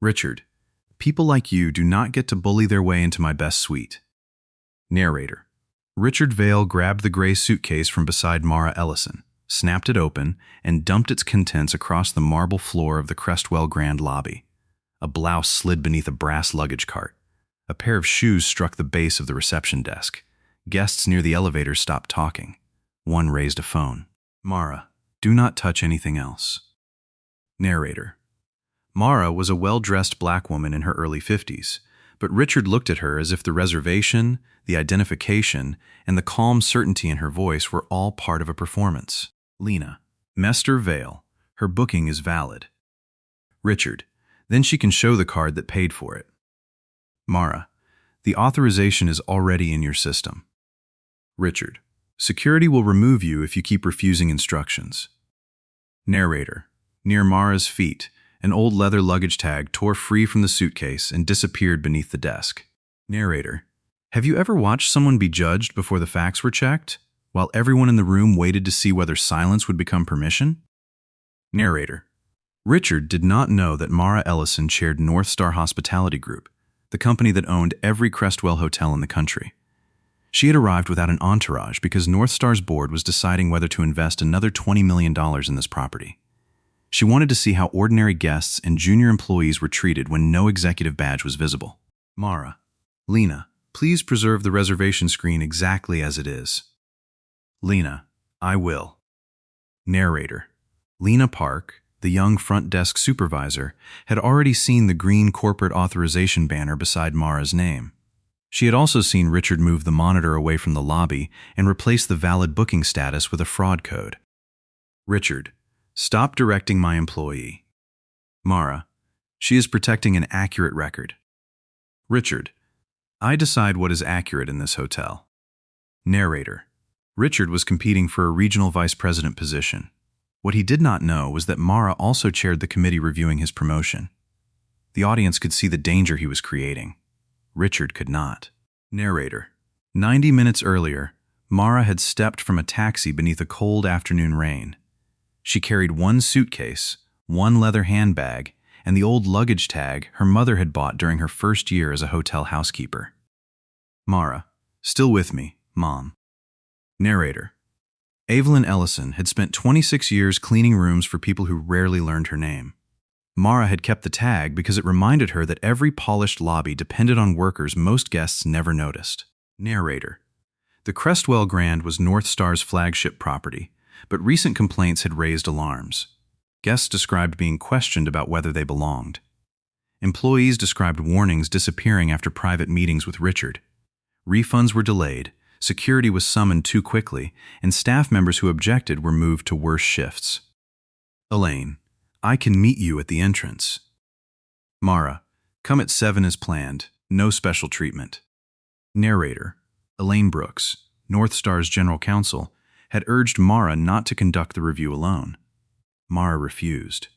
Richard, people like you do not get to bully their way into my best suite. Narrator. Richard Vale grabbed the gray suitcase from beside Mara Ellison, snapped it open, and dumped its contents across the marble floor of the Crestwell Grand lobby. A blouse slid beneath a brass luggage cart. A pair of shoes struck the base of the reception desk. Guests near the elevator stopped talking. One raised a phone. Mara, do not touch anything else. Narrator. Mara was a well-dressed black woman in her early 50s, but Richard looked at her as if the reservation, the identification, and the calm certainty in her voice were all part of a performance. Lena. Mester Vale. Her booking is valid. Richard. Then she can show the card that paid for it. Mara. The authorization is already in your system. Richard. Security will remove you if you keep refusing instructions. Narrator. Near Mara's feet, an old leather luggage tag tore free from the suitcase and disappeared beneath the desk. Narrator. Have you ever watched someone be judged before the facts were checked, while everyone in the room waited to see whether silence would become permission? Narrator. Richard did not know that Mara Ellison chaired North Star Hospitality Group, the company that owned every Crestwell hotel in the country. She had arrived without an entourage because North Star's board was deciding whether to invest another $20 million in this property. She wanted to see how ordinary guests and junior employees were treated when no executive badge was visible. Mara. Lena, please preserve the reservation screen exactly as it is. Lena. I will. Narrator. Lena Park, the young front desk supervisor, had already seen the green corporate authorization banner beside Mara's name. She had also seen Richard move the monitor away from the lobby and replace the valid booking status with a fraud code. Richard. Stop directing my employee. Mara. She is protecting an accurate record. Richard. I decide what is accurate in this hotel. Narrator. Richard was competing for a regional vice president position. What he did not know was that Mara also chaired the committee reviewing his promotion. The audience could see the danger he was creating. Richard could not. Narrator. 90 minutes earlier, Mara had stepped from a taxi beneath a cold afternoon rain. She carried one suitcase, one leather handbag, and the old luggage tag her mother had bought during her first year as a hotel housekeeper. Mara. Still with me, Mom. Narrator. Evelyn Ellison had spent 26 years cleaning rooms for people who rarely learned her name. Mara had kept the tag because it reminded her that every polished lobby depended on workers most guests never noticed. Narrator. The Crestwell Grand was North Star's flagship property, but recent complaints had raised alarms. Guests described being questioned about whether they belonged. Employees described warnings disappearing after private meetings with Richard. Refunds were delayed, security was summoned too quickly, and staff members who objected were moved to worse shifts. Elaine. I can meet you at the entrance. Mara. Come at 7 as planned. No special treatment. Narrator. Elaine Brooks, North Star's general counsel, had urged Mara not to conduct the review alone. Mara refused.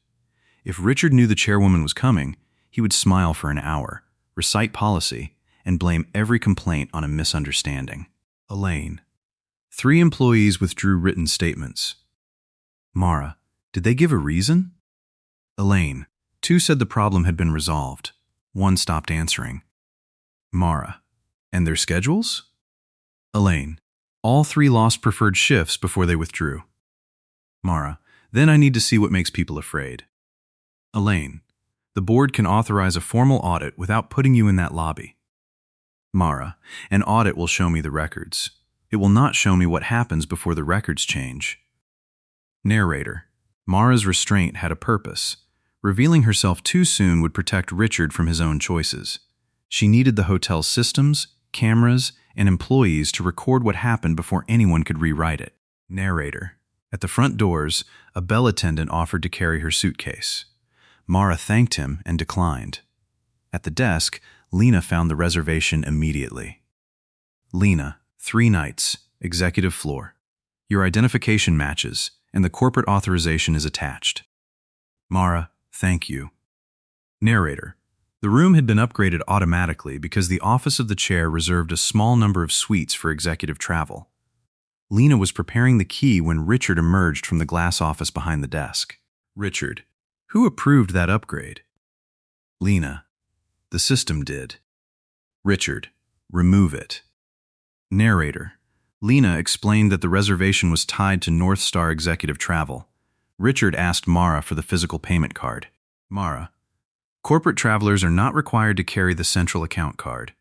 If Richard knew the chairwoman was coming, he would smile for an hour, recite policy, and blame every complaint on a misunderstanding. Elaine. 3 employees withdrew written statements. Mara. Did they give a reason? Elaine. 2 said the problem had been resolved. 1 stopped answering. Mara. And their schedules? Elaine. All 3 lost preferred shifts before they withdrew. Mara. Then I need to see what makes people afraid. Elaine. The board can authorize a formal audit without putting you in that lobby. Mara. An audit will show me the records. It will not show me what happens before the records change. Narrator. Mara's restraint had a purpose. Revealing herself too soon would protect Richard from his own choices. She needed the hotel's systems, cameras, and employees to record what happened before anyone could rewrite it. Narrator. At the front doors, a bell attendant offered to carry her suitcase. Mara thanked him and declined. At the desk, Lena found the reservation immediately. Lena, 3 nights, executive floor. Your identification matches, and the corporate authorization is attached. Mara, thank you. Narrator. The room had been upgraded automatically because the office of the chair reserved a small number of suites for executive travel. Lena was preparing the key when Richard emerged from the glass office behind the desk. Richard. Who approved that upgrade? Lena, the system did. Richard, remove it. Narrator, Lena explained that the reservation was tied to North Star Executive Travel. Richard asked Mara for the physical payment card. Mara, corporate travelers are not required to carry the central account card.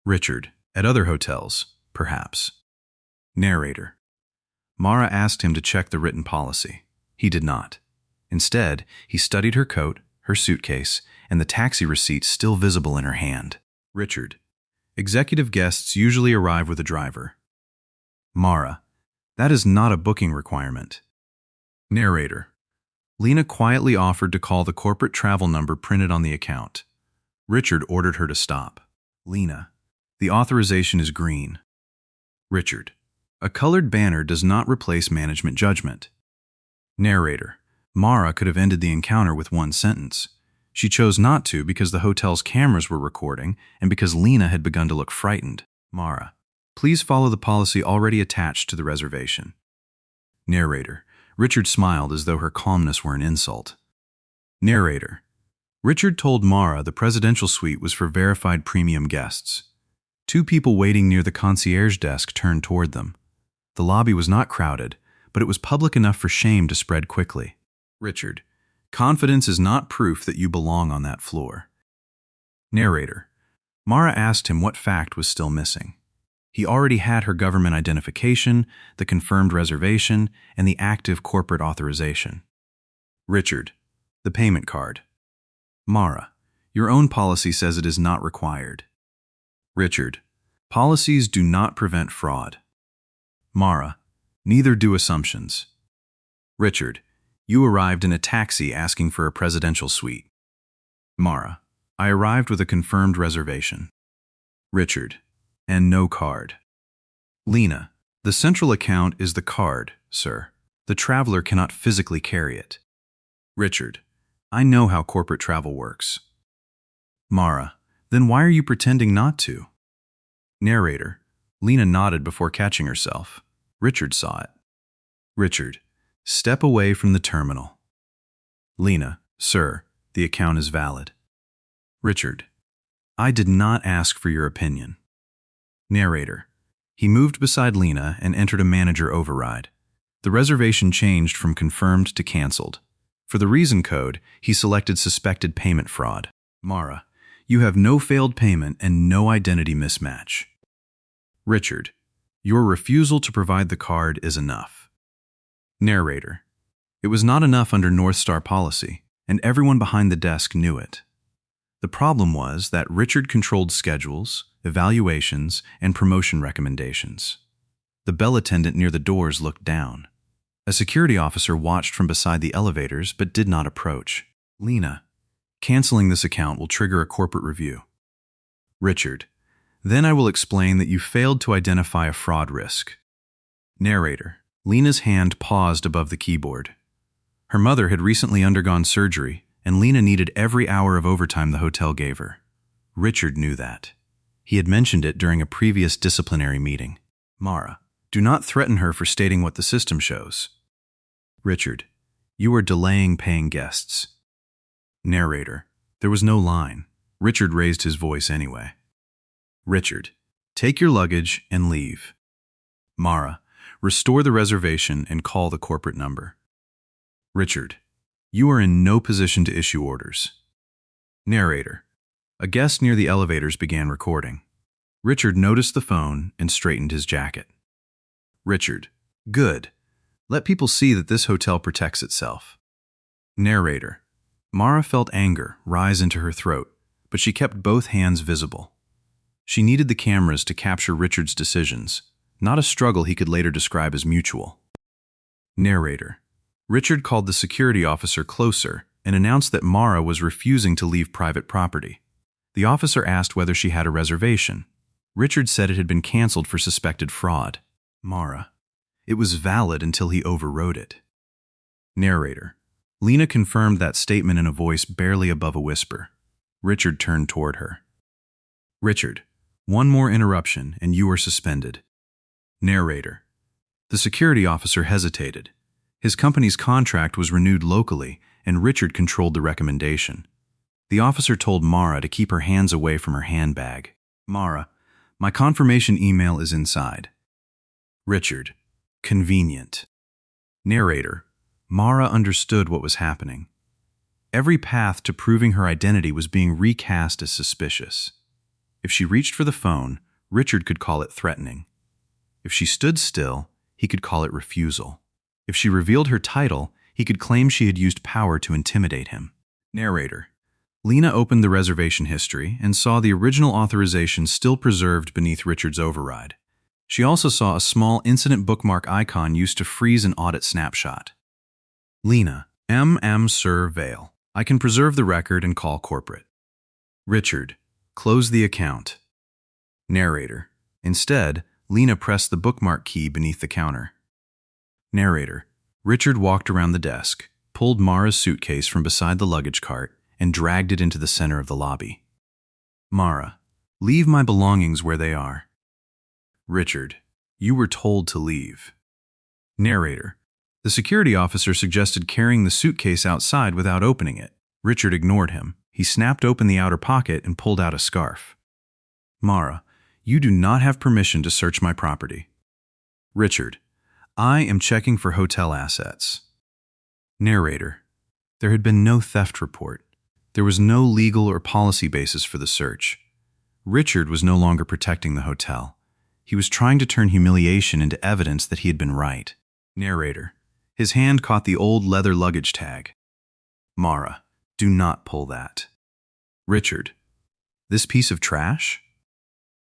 Richard, at other hotels, perhaps. Narrator, Mara asked him to check the written policy. He did not. Instead, he studied her coat, her suitcase, and the taxi receipt still visible in her hand. Richard, executive guests usually arrive with a driver. Mara, that is not a booking requirement. Narrator, Lena quietly offered to call the corporate travel number printed on the account. Richard ordered her to stop. Lena, the authorization is green. Richard, a colored banner does not replace management judgment. Narrator, Mara could have ended the encounter with one sentence. She chose not to because the hotel's cameras were recording and because Lena had begun to look frightened. Mara, please follow the policy already attached to the reservation. Narrator, Richard smiled as though her calmness were an insult. Narrator, Richard told Mara the presidential suite was for verified premium guests. Two people waiting near the concierge desk turned toward them. The lobby was not crowded, but it was public enough for shame to spread quickly. Richard, confidence is not proof that you belong on that floor. Narrator, Mara asked him what fact was still missing. He already had her government identification, the confirmed reservation, and the active corporate authorization. Richard, the payment card. Mara, your own policy says it is not required. Richard, policies do not prevent fraud. Mara, neither do assumptions. Richard, you arrived in a taxi asking for a presidential suite. Mara, I arrived with a confirmed reservation. Richard, and no card. Lena, the central account is the card, sir. The traveler cannot physically carry it. Richard, I know how corporate travel works. Mara, then why are you pretending not to? Narrator, Lena nodded before catching herself. Richard saw it. Richard, step away from the terminal. Lena, sir, the account is valid. Richard, I did not ask for your opinion. Narrator, he moved beside Lena and entered a manager override. The reservation changed from confirmed to canceled. For the reason code, he selected suspected payment fraud. Mara, you have no failed payment and no identity mismatch. Richard, your refusal to provide the card is enough. Narrator, it was not enough under North Star policy, and everyone behind the desk knew it. The problem was that Richard controlled schedules, evaluations, and promotion recommendations. The bell attendant near the doors looked down. A security officer watched from beside the elevators but did not approach. Lena, canceling this account will trigger a corporate review. Richard, then I will explain that you failed to identify a fraud risk. Narrator, Lena's hand paused above the keyboard. Her mother had recently undergone surgery, and Lena needed every hour of overtime the hotel gave her. Richard knew that. He had mentioned it during a previous disciplinary meeting. Mara, do not threaten her for stating what the system shows. Richard, you are delaying paying guests. Narrator, there was no line. Richard raised his voice anyway. Richard, take your luggage and leave. Mara, restore the reservation and call the corporate number. Richard, you are in no position to issue orders. Narrator, a guest near the elevators began recording. Richard noticed the phone and straightened his jacket. Richard, good. Let people see that this hotel protects itself. Narrator, Mara felt anger rise into her throat, but she kept both hands visible. She needed the cameras to capture Richard's decisions, not a struggle he could later describe as mutual. Narrator, Richard called the security officer closer and announced that Mara was refusing to leave private property. The officer asked whether she had a reservation. Richard said it had been canceled for suspected fraud. Mara, it was valid until he overrode it. Narrator, Lena confirmed that statement in a voice barely above a whisper. Richard turned toward her. Richard, one more interruption and you are suspended. Narrator, the security officer hesitated. His company's contract was renewed locally, and Richard controlled the recommendation. The officer told Mara to keep her hands away from her handbag. Mara, my confirmation email is inside. Richard, convenient. Narrator, Mara understood what was happening. Every path to proving her identity was being recast as suspicious. If she reached for the phone, Richard could call it threatening. If she stood still, he could call it refusal. If she revealed her title, he could claim she had used power to intimidate him. Narrator, Lena opened the reservation history and saw the original authorization still preserved beneath Richard's override. She also saw a small incident bookmark icon used to freeze an audit snapshot. Lena, Sir Vale. I can preserve the record and call corporate. Richard, close the account. Narrator, instead, Lena pressed the bookmark key beneath the counter. Narrator, Richard walked around the desk, pulled Mara's suitcase from beside the luggage cart, and dragged it into the center of the lobby. Mara, leave my belongings where they are. Richard, you were told to leave. Narrator, the security officer suggested carrying the suitcase outside without opening it. Richard ignored him. He snapped open the outer pocket and pulled out a scarf. Mara, you do not have permission to search my property. Richard, I am checking for hotel assets. Narrator, there had been no theft report. There was no legal or policy basis for the search. Richard was no longer protecting the hotel. He was trying to turn humiliation into evidence that he had been right. Narrator, his hand caught the old leather luggage tag. Mara, do not pull that. Richard, this piece of trash?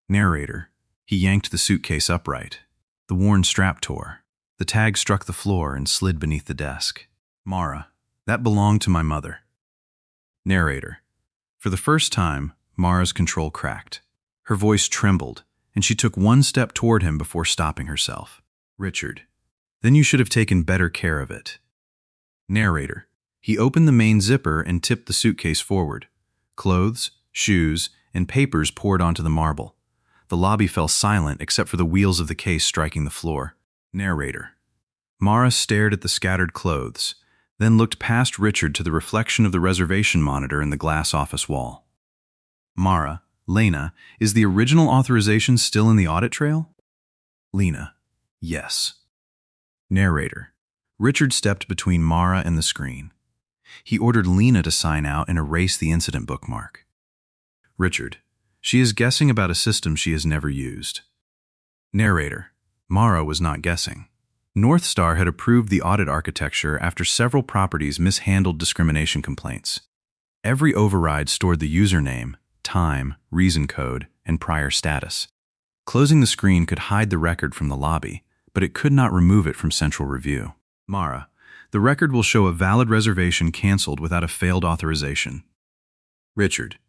Narrator, he yanked the suitcase upright. The worn strap tore. The tag struck the floor and slid beneath the desk. Mara, that belonged to my mother. Narrator, for the first time, Mara's control cracked. Her voice trembled, and she took one step toward him before stopping herself. Richard, then you should have taken better care of it. Narrator, he opened the main zipper and tipped the suitcase forward. Clothes, shoes, and papers poured onto the marble. The lobby fell silent except for the wheels of the case striking the floor. Narrator, Mara stared at the scattered clothes, then looked past Richard to the reflection of the reservation monitor in the glass office wall. Mara, Lena, is the original authorization still in the audit trail? Lena, yes. Narrator, Richard stepped between Mara and the screen. He ordered Lena to sign out and erase the incident bookmark. Richard, she is guessing about a system she has never used. Narrator, Mara was not guessing. North Star had approved the audit architecture after several properties mishandled discrimination complaints. Every override stored the username, time, reason code, and prior status. Closing the screen could hide the record from the lobby, but it could not remove it from central review. Mara, the record will show a valid reservation canceled without a failed authorization. Richard,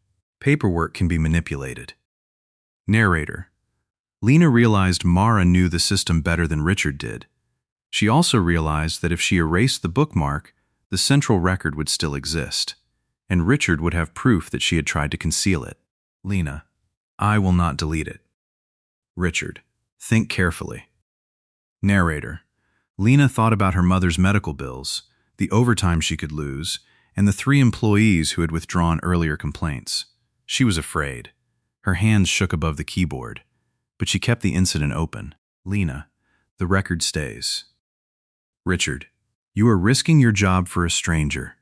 paperwork can be manipulated. Narrator, Lena realized Mara knew the system better than Richard did. She also realized that if she erased the bookmark, the central record would still exist, and Richard would have proof that she had tried to conceal it. Lena, I will not delete it. Richard, think carefully. Narrator, Lena thought about her mother's medical bills, the overtime she could lose, and the 3 employees who had withdrawn earlier complaints. She was afraid. Her hands shook above the keyboard, but she kept the incident open. Lena, the record stays. Richard, you are risking your job for a stranger.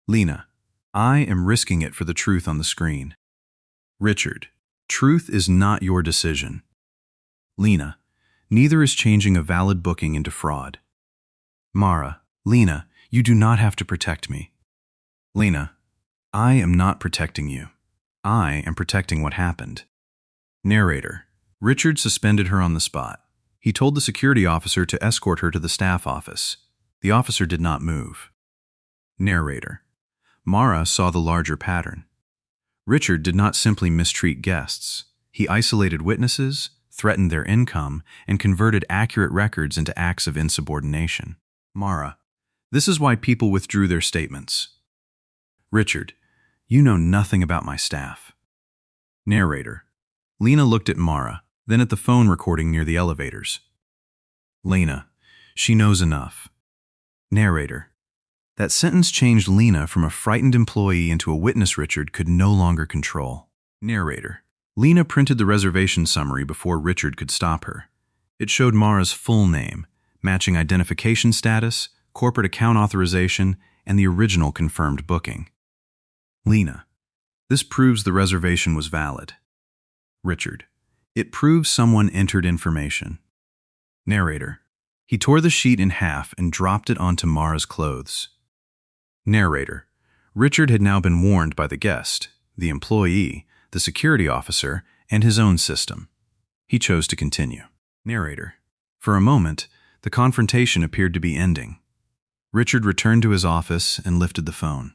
Lena, I am risking it for the truth on the screen. Richard, truth is not your decision. Lena, neither is changing a valid booking into fraud. Mara, Lena, you do not have to protect me. Lena, I am not protecting you. I am protecting what happened. Narrator, Richard suspended her on the spot. He told the security officer to escort her to the staff office. The officer did not move. Narrator, Mara saw the larger pattern. Richard did not simply mistreat guests. He isolated witnesses, threatened their income, and converted accurate records into acts of insubordination. Mara, this is why people withdrew their statements. Richard, you know nothing about my staff. Narrator, Lena looked at Mara, then at the phone recording near the elevators. Lena, she knows enough. Narrator, That sentence changed Lena from a frightened employee into a witness Richard could no longer control. Narrator. Lena printed the reservation summary before Richard could stop her. It showed Mara's full name, matching identification status, corporate account authorization, and the original confirmed booking. Lena. This proves the reservation was valid. Richard. It proves someone entered information. Narrator. He tore the sheet in half and dropped it onto Mara's clothes. Narrator. Richard had now been warned by the guest, the employee, the security officer, and his own system. He chose to continue. Narrator. For a moment, the confrontation appeared to be ending. Richard returned to his office and lifted the phone.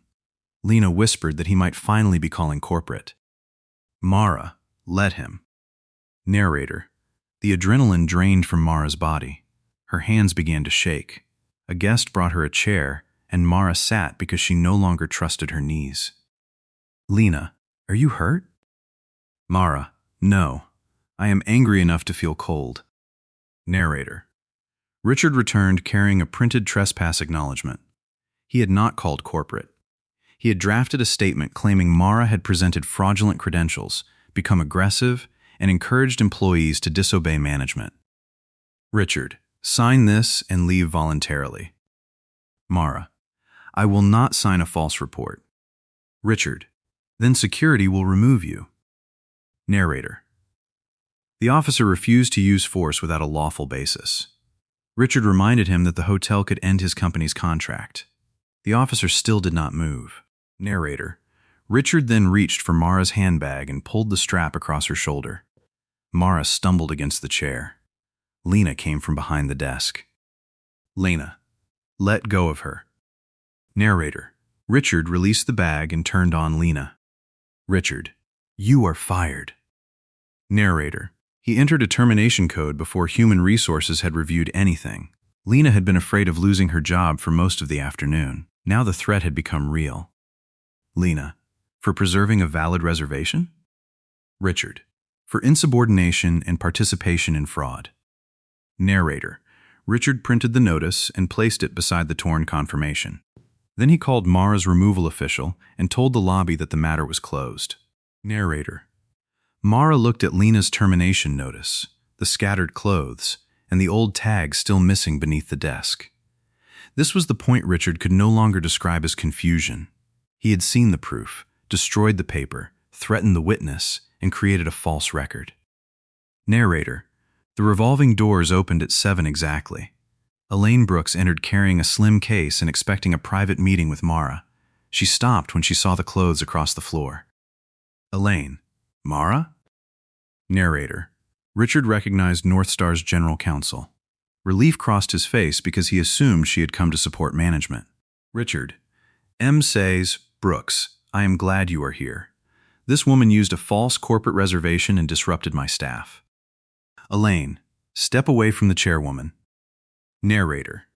Lena whispered that he might finally be calling corporate. Mara, let him. Narrator. The adrenaline drained from Mara's body. Her hands began to shake. A guest brought her a chair, and Mara sat because she no longer trusted her knees. Lena, are you hurt? Mara, no. I am angry enough to feel cold. Narrator. Richard returned carrying a printed trespass acknowledgement. He had not called corporate. He had drafted a statement claiming Mara had presented fraudulent credentials, become aggressive, and encouraged employees to disobey management. Richard, sign this and leave voluntarily. Mara, I will not sign a false report. Richard, then security will remove you. Narrator. The officer refused to use force without a lawful basis. Richard reminded him that the hotel could end his company's contract. The officer still did not move. Narrator. Richard then reached for Mara's handbag and pulled the strap across her shoulder. Mara stumbled against the chair. Lena came from behind the desk. Lena, let go of her. Narrator. Richard released the bag and turned on Lena. Richard, you are fired. Narrator. He entered a termination code before Human Resources had reviewed anything. Lena had been afraid of losing her job for most of the afternoon. Now the threat had become real. Lena, for preserving a valid reservation? Richard, for insubordination and participation in fraud. Narrator. Richard printed the notice and placed it beside the torn confirmation. Then he called Mara's removal official and told the lobby that the matter was closed. Narrator. Mara looked at Lena's termination notice, the scattered clothes, and the old tag still missing beneath the desk. This was the point Richard could no longer describe as confusion. He had seen the proof, destroyed the paper, threatened the witness, and created a false record. Narrator. The revolving doors opened at 7 exactly. Elaine Brooks entered carrying a slim case and expecting a private meeting with Mara. She stopped when she saw the clothes across the floor. Elaine. Mara? Narrator. Richard recognized North Star's general counsel. Relief crossed his face because he assumed she had come to support management. Richard. M. says, Brooks, I am glad you are here. This woman used a false corporate reservation and disrupted my staff. Elaine. Step away from the chairwoman. Narrator.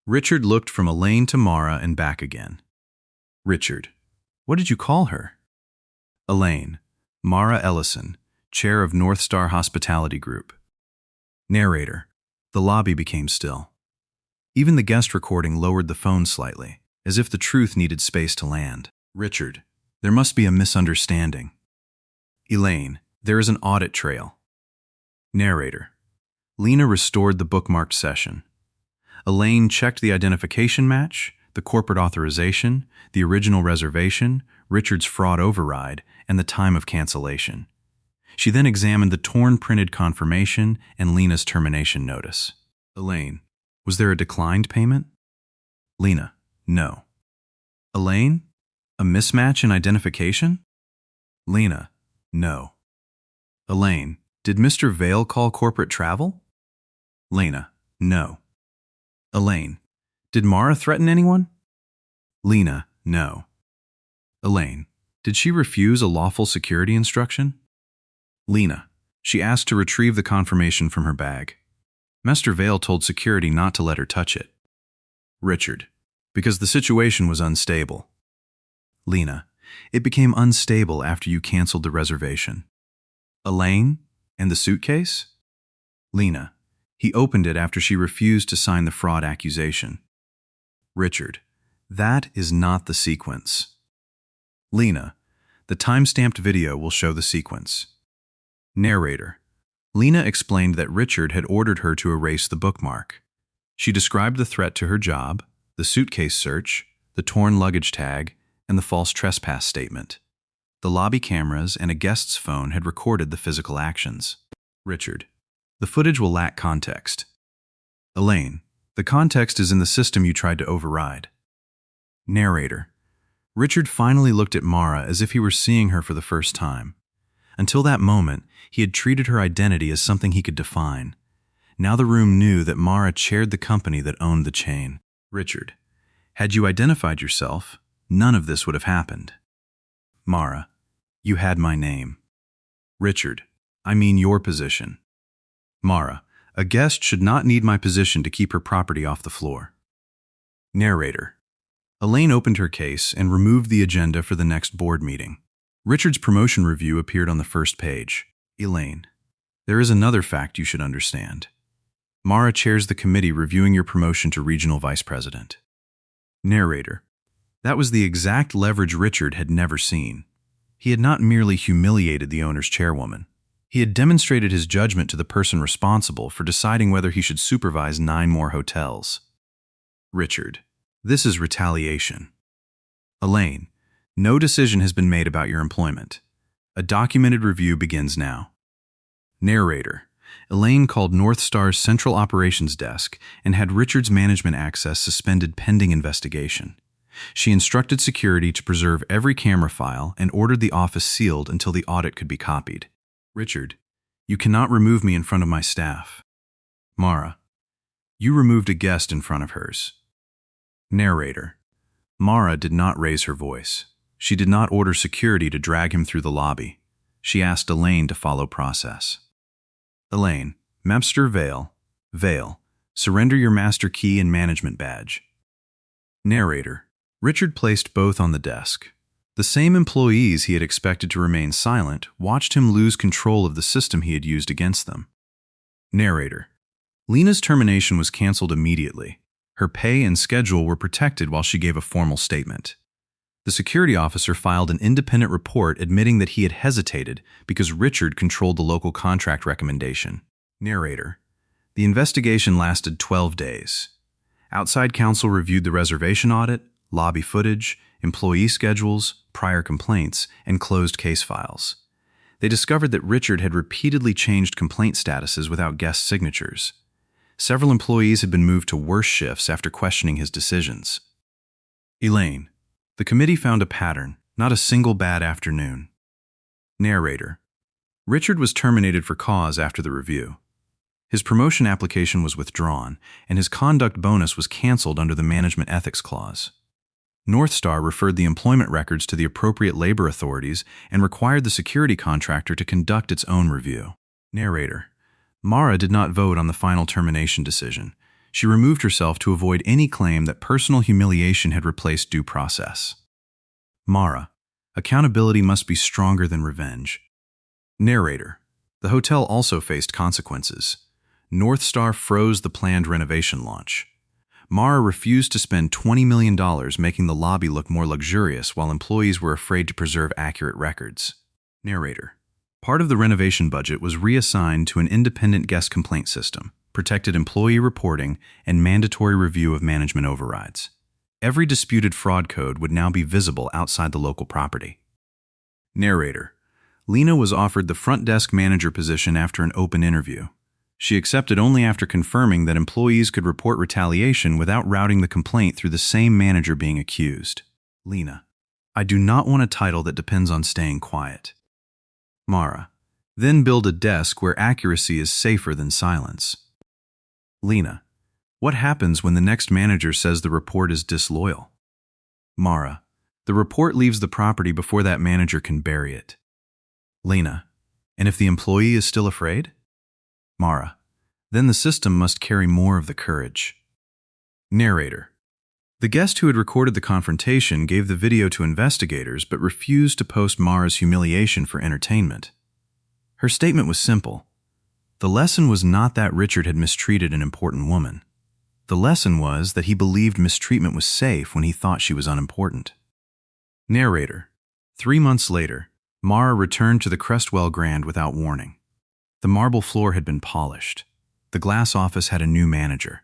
Richard looked from Elaine to Mara and back again. Richard. What did you call her? Elaine. Mara Ellison, chair of North Star Hospitality Group. Narrator. The lobby became still. Even the guest recording lowered the phone slightly, as if the truth needed space to land. Richard. There must be a misunderstanding. Elaine. There is an audit trail. Narrator. Lena restored the bookmarked session. Elaine checked the identification match, the corporate authorization, the original reservation, Richard's fraud override, and the time of cancellation. She then examined the torn printed confirmation and Lena's termination notice. Elaine. Was there a declined payment? Lena. No. Elaine. A mismatch in identification? Lena. No. Elaine. Did Mr. Vale call corporate travel? Lena. No. Elaine. Did Mara threaten anyone? Lena. No. Elaine. Did she refuse a lawful security instruction? Lena. She asked to retrieve the confirmation from her bag. Mr. Vale told security not to let her touch it. Richard. Because the situation was unstable. Lena. It became unstable after you canceled the reservation. Elaine. And the suitcase? Lena. He opened it after she refused to sign the fraud accusation. Richard. That is not the sequence. Lena, the time-stamped video will show the sequence. Narrator. Lena explained that Richard had ordered her to erase the bookmark. She described the threat to her job, the suitcase search, the torn luggage tag, and the false trespass statement. The lobby cameras and a guest's phone had recorded the physical actions. Richard. The footage will lack context. Elaine. The context is in the system you tried to override. Narrator. Richard finally looked at Mara as if he were seeing her for the first time. Until that moment, he had treated her identity as something he could define. Now the room knew that Mara chaired the company that owned the chain. Richard. Had you identified yourself, none of this would have happened. Mara. You had my name. Richard. I mean your position. Mara. A guest should not need my position to keep her property off the floor. Narrator. Elaine opened her case and removed the agenda for the next board meeting. Richard's promotion review appeared on the first page. Elaine. There is another fact you should understand. Mara chairs the committee reviewing your promotion to regional vice president. Narrator. That was the exact leverage Richard had never seen. He had not merely humiliated the owner's chairwoman. He had demonstrated his judgment to the person responsible for deciding whether he should supervise 9 more hotels. Richard. This is retaliation. Elaine. No decision has been made about your employment. A documented review begins now. Narrator. Elaine called North Star's Central Operations Desk and had Richard's management access suspended pending investigation. She instructed security to preserve every camera file and ordered the office sealed until the audit could be copied. Richard. You cannot remove me in front of my staff. Mara. You removed a guest in front of hers. Narrator. Mara did not raise her voice. She did not order security to drag him through the lobby. She asked Elaine to follow process. Elaine. Mepster Vale. Surrender your master key and management badge. Narrator. Richard placed both on the desk. The same employees he had expected to remain silent watched him lose control of the system he had used against them. Narrator. Lena's termination was canceled immediately. Her pay and schedule were protected while she gave a formal statement. The security officer filed an independent report admitting that he had hesitated because Richard controlled the local contract recommendation. Narrator. The investigation lasted 12 days. Outside counsel reviewed the reservation audit, lobby footage, employee schedules, prior complaints, and closed case files. They discovered that Richard had repeatedly changed complaint statuses without guest signatures. Several employees had been moved to worse shifts after questioning his decisions. Elaine. The committee found a pattern, not a single bad afternoon. Narrator. Richard was terminated for cause after the review. His promotion application was withdrawn, and his conduct bonus was canceled under the management ethics clause. North Star referred the employment records to the appropriate labor authorities and required the security contractor to conduct its own review. Narrator. Mara did not vote on the final termination decision. She removed herself to avoid any claim that personal humiliation had replaced due process. Mara. Accountability must be stronger than revenge. Narrator. The hotel also faced consequences. North Star froze the planned renovation launch. Mara refused to spend $20 million making the lobby look more luxurious while employees were afraid to preserve accurate records. Narrator. Part of the renovation budget was reassigned to an independent guest complaint system, protected employee reporting, and mandatory review of management overrides. Every disputed fraud code would now be visible outside the local property. Narrator. Lena was offered the front desk manager position after an open interview. She accepted only after confirming that employees could report retaliation without routing the complaint through the same manager being accused. Lena. I do not want a title that depends on staying quiet. Mara. Then build a desk where accuracy is safer than silence. Lena. What happens when the next manager says the report is disloyal? Mara. The report leaves the property before that manager can bury it. Lena. And if the employee is still afraid? Mara. Then the system must carry more of the courage. Narrator. The guest who had recorded the confrontation gave the video to investigators but refused to post Mara's humiliation for entertainment. Her statement was simple. The lesson was not that Richard had mistreated an important woman. The lesson was that he believed mistreatment was safe when he thought she was unimportant. Narrator. 3 months later, Mara returned to the Crestwell Grand without warning. The marble floor had been polished. The glass office had a new manager.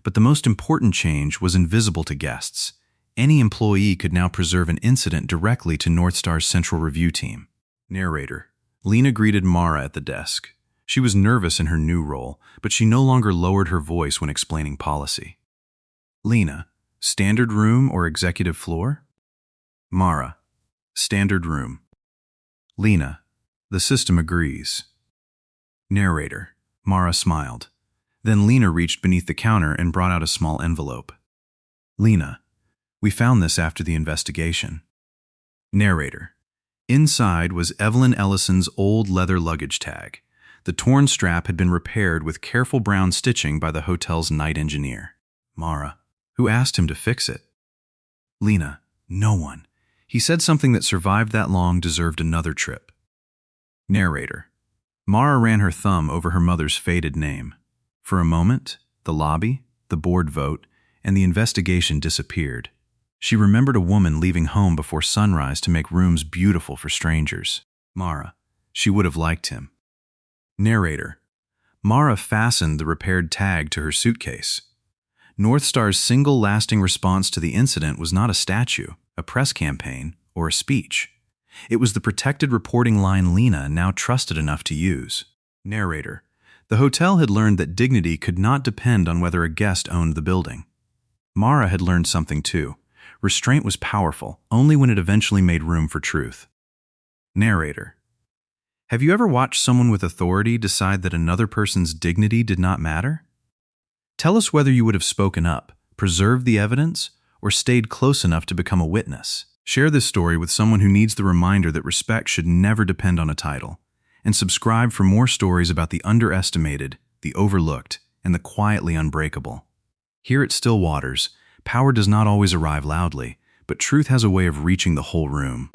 But the most important change was invisible to guests. Any employee could now preserve an incident directly to North Star's central review team. Narrator. Lena greeted Mara at the desk. She was nervous in her new role, but she no longer lowered her voice when explaining policy. Lena. Standard room or executive floor? Mara. Standard room. Lena. The system agrees. Narrator. Mara smiled. Then Lena reached beneath the counter and brought out a small envelope. Lena. We found this after the investigation. Narrator. Inside was Evelyn Ellison's old leather luggage tag. The torn strap had been repaired with careful brown stitching by the hotel's night engineer. Mara. Who asked him to fix it? Lena. No one. He said something that survived that long deserved another trip. Narrator. Mara ran her thumb over her mother's faded name. For a moment, the lobby, the board vote, and the investigation disappeared. She remembered a woman leaving home before sunrise to make rooms beautiful for strangers. Mara. She would have liked him. Narrator. Mara fastened the repaired tag to her suitcase. North Star's single lasting response to the incident was not a statue, a press campaign, or a speech. It was the protected reporting line Lena now trusted enough to use. Narrator. The hotel had learned that dignity could not depend on whether a guest owned the building. Mara had learned something too. Restraint was powerful only when it eventually made room for truth. Narrator. Have you ever watched someone with authority decide that another person's dignity did not matter? Tell us whether you would have spoken up, preserved the evidence, or stayed close enough to become a witness. Share this story with someone who needs the reminder that respect should never depend on a title. And subscribe for more stories about the underestimated, the overlooked, and the quietly unbreakable. Here at Still Waters, power does not always arrive loudly, but truth has a way of reaching the whole room.